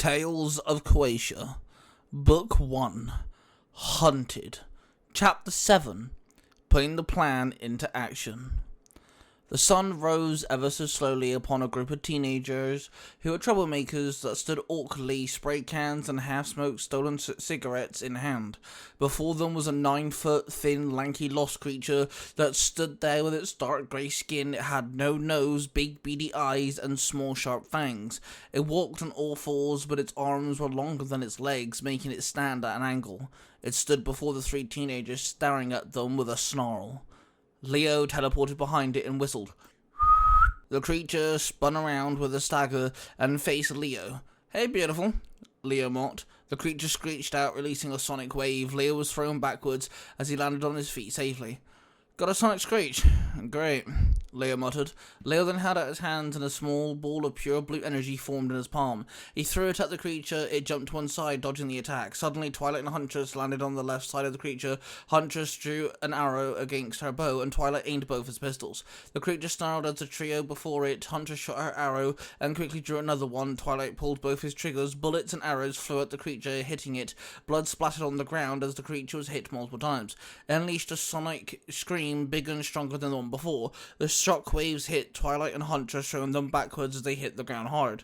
Tales of Quasha, Book 1, Hunted, Chapter 7, Putting the Plan into Action. The sun rose ever so slowly upon a group of teenagers who were troublemakers that stood awkwardly, spray cans and half-smoked stolen cigarettes in hand. Before them was a 9-foot, thin, lanky lost creature that stood there with its dark grey skin. It had no nose, big beady eyes, and small sharp fangs. It walked on all fours, but its arms were longer than its legs, making it stand at an angle. It stood before the three teenagers, staring at them with a snarl. Leo teleported behind it and whistled. The creature spun around with a stagger and faced Leo. "Hey, beautiful," Leo mocked. The creature screeched out, releasing a sonic wave. Leo was thrown backwards as he landed on his feet safely. "Got a sonic screech? Great," Leo muttered. Leo then held out his hands and a small ball of pure blue energy formed in his palm. He threw it at the creature. It jumped to one side, dodging the attack. Suddenly, Twilight and Huntress landed on the left side of the creature. Huntress drew an arrow against her bow, and Twilight aimed both his pistols. The creature snarled as the trio before it. Huntress shot her arrow and quickly drew another one. Twilight pulled both his triggers. Bullets and arrows flew at the creature, hitting it. Blood splattered on the ground as the creature was hit multiple times. It unleashed a sonic scream bigger and stronger than the one before. The shock waves hit Twilight and Huntress, throwing them backwards as they hit the ground hard.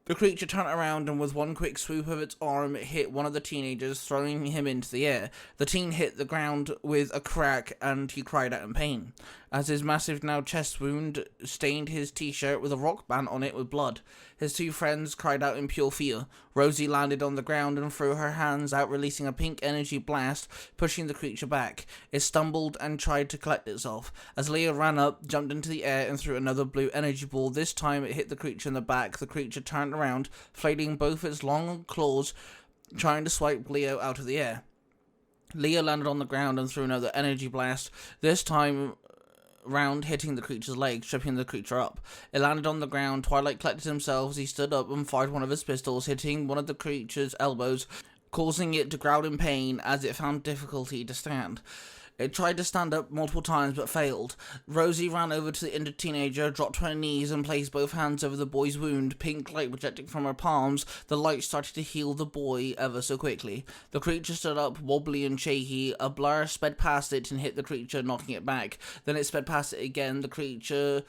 The creature turned around and with one quick swoop of its arm, it hit one of the teenagers, throwing him into the air. The teen hit the ground with a crack and he cried out in pain, as his massive now chest wound stained his t-shirt with a rock band on it with blood. His two friends cried out in pure fear. Rosie landed on the ground and threw her hands out, releasing a pink energy blast, pushing the creature back. It stumbled and tried to collect itself. As Leo ran up, jumped into the air and threw another blue energy ball. This time it hit the creature in the back. The creature turned around, flailing both its long claws, trying to swipe Leo out of the air. Leo landed on the ground and threw another energy blast, this time round hitting the creature's leg, tripping the creature up. It landed on the ground. Twilight collected himself as he stood up and fired one of his pistols, hitting one of the creature's elbows, causing it to growl in pain as it found difficulty to stand. It tried to stand up multiple times but failed. Rosie ran over to the injured teenager, dropped to her knees and placed both hands over the boy's wound. Pink light projecting from her palms, the light started to heal the boy ever so quickly. The creature stood up, wobbly and shaky. A blur sped past it and hit the creature, knocking it back. Then it sped past it again. The creature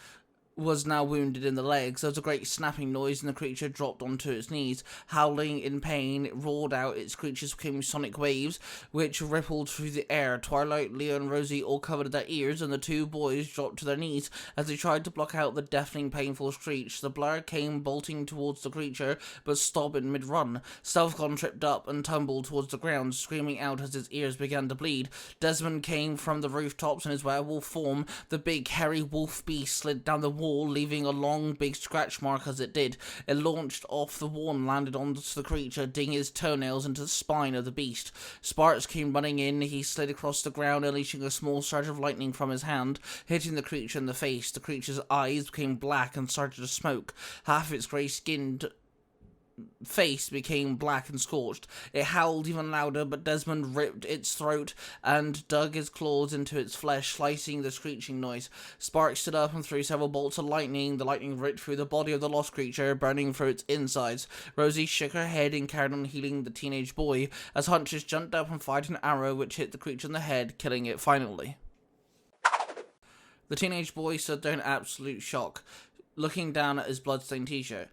was now wounded in the legs. There was a great snapping noise and the creature dropped onto its knees. Howling in pain, it roared out. Its creatures became sonic waves, which rippled through the air. Twilight, Leo and Rosie all covered their ears, and the two boys dropped to their knees as they tried to block out the deafening, painful screech. The blur came bolting towards the creature, but stopped in mid-run. Stealthcon tripped up and tumbled towards the ground, screaming out as his ears began to bleed. Desmond came from the rooftops in his werewolf form. The big, hairy wolf beast slid down the wall, leaving a long, big scratch mark as it did. It launched off the wall and landed onto the creature, digging his toenails into the spine of the beast. Sparks came running in. He slid across the ground, unleashing a small surge of lightning from his hand, hitting the creature in the face. The creature's eyes became black and started to smoke. Half its grey-skinned face became black and scorched. It howled even louder, but Desmond ripped its throat and dug his claws into its flesh, slicing the screeching noise. Sparks stood up and threw several bolts of lightning. The lightning ripped through the body of the lost creature, burning through its insides. Rosie shook her head and carried on healing the teenage boy, as Huntress jumped up and fired an arrow which hit the creature in the head, killing it finally. The teenage boy stood there in absolute shock, looking down at his bloodstained t-shirt.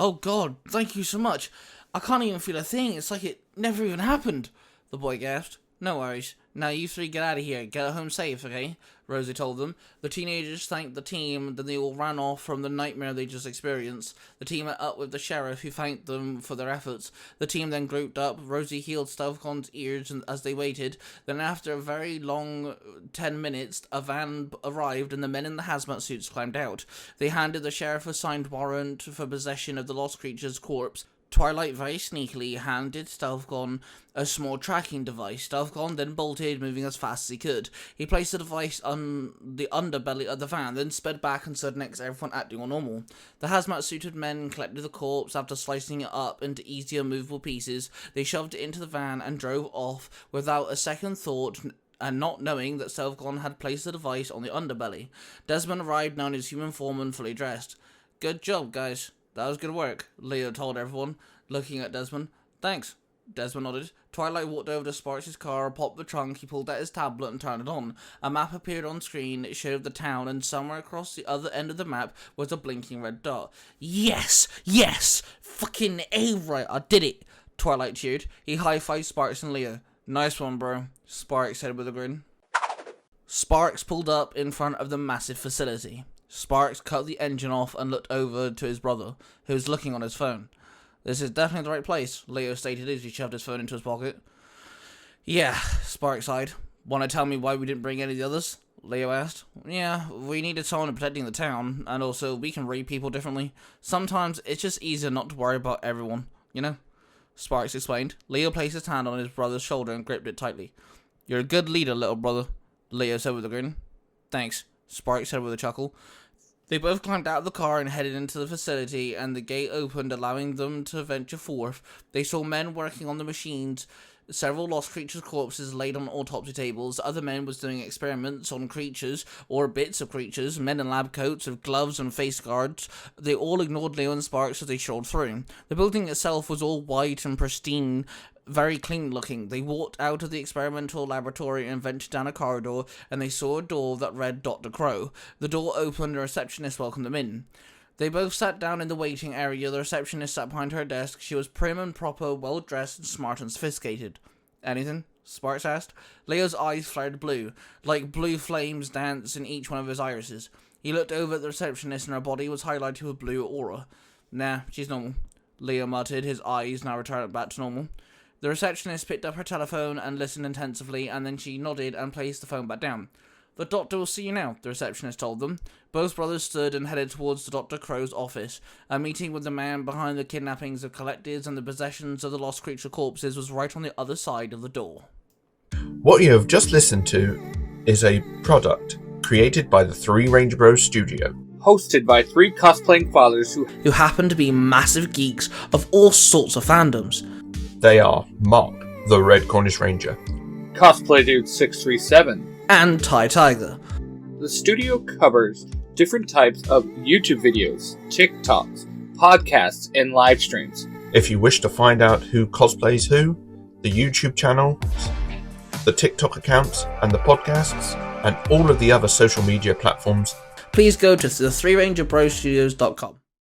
"Oh God, thank you so much. I can't even feel a thing. It's like it never even happened," the boy gasped. "No worries. Now you three get out of here. Get home safe, okay?" Rosie told them. The teenagers thanked the team, then they all ran off from the nightmare they just experienced. The team met up with the sheriff, who thanked them for their efforts. The team then grouped up. Rosie healed Stealthcon's ears as they waited. Then after a very long 10 minutes, a van arrived and the men in the hazmat suits climbed out. They handed the sheriff a signed warrant for possession of the lost creature's corpse. Twilight very sneakily handed Stealthcon a small tracking device. Stealthcon then bolted, moving as fast as he could. He placed the device on the underbelly of the van, then sped back and stood next to everyone acting on normal. The hazmat-suited men collected the corpse. After slicing it up into easier movable pieces, they shoved it into the van and drove off without a second thought, and not knowing that Stealthcon had placed the device on the underbelly. Desmond arrived now in his human form and fully dressed. "Good job, guys," That was good work, Leo told everyone, looking at Desmond. Thanks. Desmond nodded. Twilight walked over to Sparks' car, popped the trunk, he pulled out his tablet and turned it on. A map appeared on screen, it showed the town, and somewhere across the other end of the map was a blinking red dot. Yes! Yes! Fucking A-right, I did it! Twilight cheered. He high-fived Sparks and Leo. Nice one, bro, Sparks said with a grin. Sparks pulled up in front of the massive facility. Sparks cut the engine off and looked over to his brother, who was looking on his phone. This is definitely the right place, Leo stated as he shoved his phone into his pocket. Yeah, Sparks sighed. Want to tell me why we didn't bring any of the others? Leo asked. Yeah, we needed someone protecting the town, and also we can read people differently. Sometimes it's just easier not to worry about everyone, you know? Sparks explained. Leo placed his hand on his brother's shoulder and gripped it tightly. You're a good leader, little brother, Leo said with a grin. Thanks, Sparks said with a chuckle. They both climbed out of the car and headed into the facility, and the gate opened, allowing them to venture forth. They saw men working on the machines, several lost creatures' corpses laid on autopsy tables. Other men was doing experiments on creatures, or bits of creatures, men in lab coats with gloves and face guards. They all ignored Leo and Sparks as they strolled through. The building itself was all white and pristine, very clean looking. They walked out of the experimental laboratory and ventured down a corridor, and they saw a door that read Dr. Crow. The door opened and a receptionist welcomed them in. They both sat down in the waiting area. The receptionist sat behind her desk. She was prim and proper, well-dressed, and smart and sophisticated. Anything? Sparks asked. Leo's eyes flared blue, like blue flames danced in each one of his irises. He looked over at the receptionist, and her body was highlighted with blue aura. Nah, she's normal, Leo muttered, his eyes now returned back to normal. The receptionist picked up her telephone and listened intensively, and then she nodded and placed the phone back down. The doctor will see you now, the receptionist told them. Both brothers stood and headed towards the Dr. Crow's office. A meeting with the man behind the kidnappings of collectives and the possessions of the lost creature corpses was right on the other side of the door. What you have just listened to is a product created by the Three Ranger Bros Studio. Hosted by three cosplaying fathers who happen to be massive geeks of all sorts of fandoms. They are Mark, the Red Cornish Ranger, Cosplay Dude 637, and Ty Tiger. The studio covers different types of YouTube videos, TikToks, podcasts, and live streams. If you wish to find out who cosplays who, the YouTube channels, the TikTok accounts, and the podcasts, and all of the other social media platforms, please go to the 3rangerbrostudios.com.